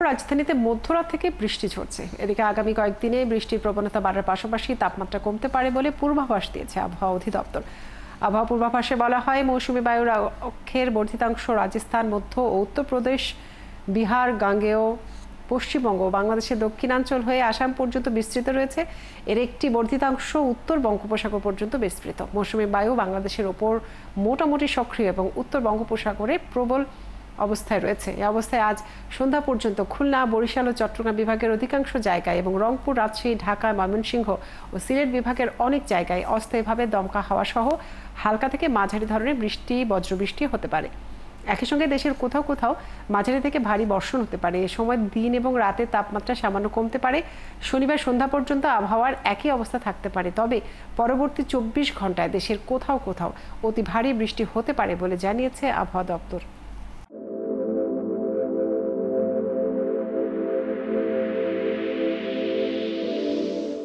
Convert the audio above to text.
রাজধানীতে মধ্যরাত থেকে বৃষ্টি ঝরছে। এদিকে আগামী কয়েকদিনে বৃষ্টির প্রবণতা বাড়ার পাশাপাশি তাপমাত্রা কমতে পারে বলে পূর্বাভাস দিয়েছে আবহাওয়া অধিদপ্তর। আবহাওয়া পূর্বাভাসে বলা হয়, মৌসুমী বায়ুর অক্ষের বর্ধিতাংশ রাজস্থান, মধ্য ও উত্তরপ্রদেশ, বিহার, গাঙ্গেয় পশ্চিমবঙ্গ, বাংলাদেশের দক্ষিণাঞ্চল হয়ে আসাম পর্যন্ত বিস্তৃত রয়েছে। এর একটি বর্ধিতাংশ উত্তর বঙ্গোপসাগর পর্যন্ত বিস্তৃত। মৌসুমী বায়ু বাংলাদেশের ওপর মোটামুটি সক্রিয় এবং উত্তর বঙ্গোপসাগরে প্রবল অবস্থায় রয়েছে। এই অবস্থায় আজ সন্ধ্যা পর্যন্ত খুলনা, বরিশাল ও চট্টগ্রাম বিভাগের অধিকাংশ জায়গায় এবং রংপুর, রাজশাহী, ঢাকা, ময়মনসিংহ ও সিলেট বিভাগের অনেক জায়গায় অস্থায়ীভাবে দমকা হাওয়া সহ হালকা থেকে মাঝারি ধরনের বৃষ্টি, বজ্রবৃষ্টি হতে পারে। একই সঙ্গে দেশের কোথাও কোথাও মাঝারি থেকে ভারী বর্ষণ হতে পারে। এ সময় দিন এবং রাতের তাপমাত্রা সামান্য কমতে পারে। শনিবার সন্ধ্যা পর্যন্ত আবহাওয়ার একই অবস্থা থাকতে পারে, তবে পরবর্তী 24 ঘন্টায় দেশের কোথাও কোথাও অতি ভারী বৃষ্টি হতে পারে বলে জানিয়েছে আবহাওয়া দপ্তর।